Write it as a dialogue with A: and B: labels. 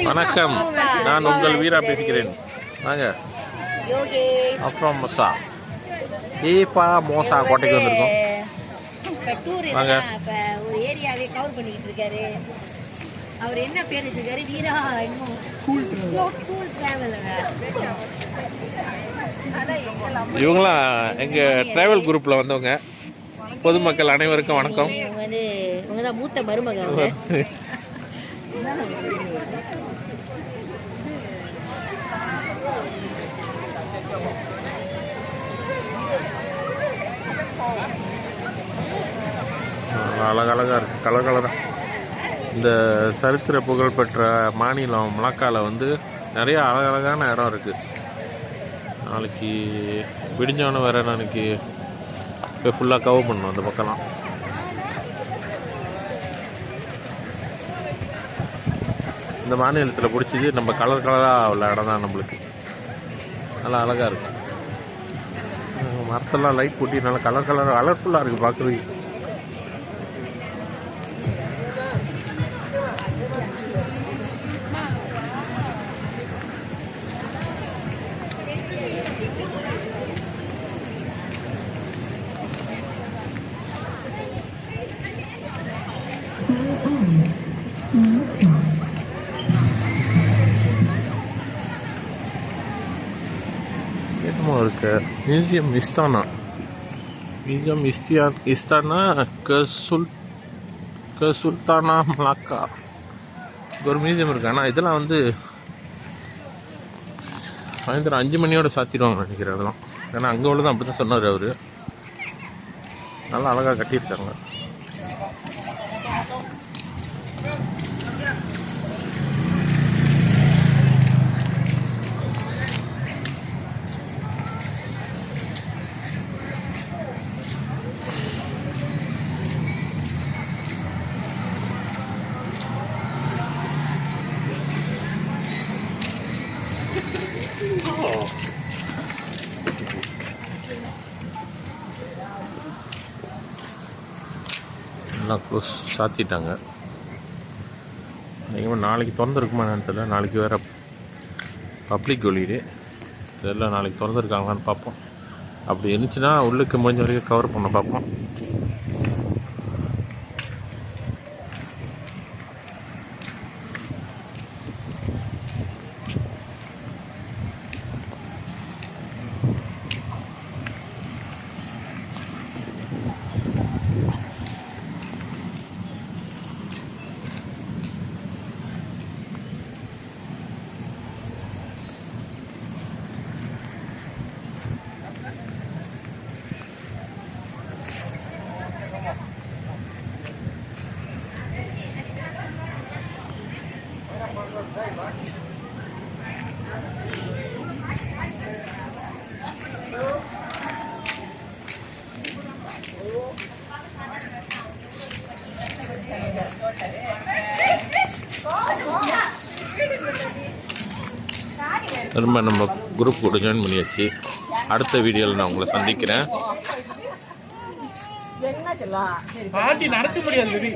A: வணக்கம், நான் உங்கள் வீரா பேசுகிறேன். வாங்க அப்புறம் மோசா ஏப்பா மோசா கோட்டைக்கு வந்திருக்கோம். வாங்க.
B: ஒரு ஏரியாவே கவர் பண்ணிக்கிட்டு இருக்காரு. அவர் என்ன பேர் வச்சிருக்காரு? வீரா
A: இவங்களாம் எங்க டிராவல் குரூப்ல வந்தவங்க. பொதுமக்கள் அனைவருக்கும் வணக்கம்.
B: இவங்க தான் மூத்த மருமக.
A: அழகழகா இருக்கு, கலர் கலரா. இந்த சரித்திர புகழ்பெற்ற மாநிலம் மலாக்காவில் வந்து நிறைய அழகழகான இடம் இருக்குது. நாளைக்கு விடிஞ்சவன வேறு நாளைக்கு இப்போ ஃபுல்லாக கவர் பண்ணணும் அந்த பக்கம்லாம். இந்த மாநிலத்தில் பிடிச்சது நம்ம கலர் கலராக உள்ள இடம் தான். நம்மளுக்கு நல்லா அழகாக இருக்கும். மரத்தெல்லாம் லைட் போட்டி நல்லா கலர்ஃபுல்லாக இருக்குது பார்க்குறதுக்கு. இருக்கு museum Istana. Museum Istana Sultana Malacca ஒரு மியூசியம் இருக்கு. ஆனால் இதெல்லாம் வந்து சாயந்தரம் 5 மணியோட சாத்திடுவாங்க நினைக்கிறேன் அதெல்லாம். ஏன்னா அங்கே உள்ளதான் அப்படி தான் சொன்னார் அவர். நல்லா அழகாக கட்டியிருக்காங்க. எல்லாம் க்ளோஸ் சாத்திட்டாங்க. நீங்கள் நாளைக்கு திறந்துருக்குமா என்னன்னு தெரியல. நாளைக்கு வேறு பப்ளிக் ஹாலிடே. இதெல்லாம் நாளைக்கு திறந்துருக்காங்களான்னு பார்ப்போம். அப்படி இருந்துச்சுன்னா உள்ளுக்கு முடிஞ்ச வரைக்கும் கவர் பண்ண பார்ப்போம். திரும்ப நம்ம குரூப் கூட ஜாயின் பண்ணியாச்சு. அடுத்த வீடியோவில் நான் உங்களை சந்திக்கிறேன்.
C: நடத்த முடியாது.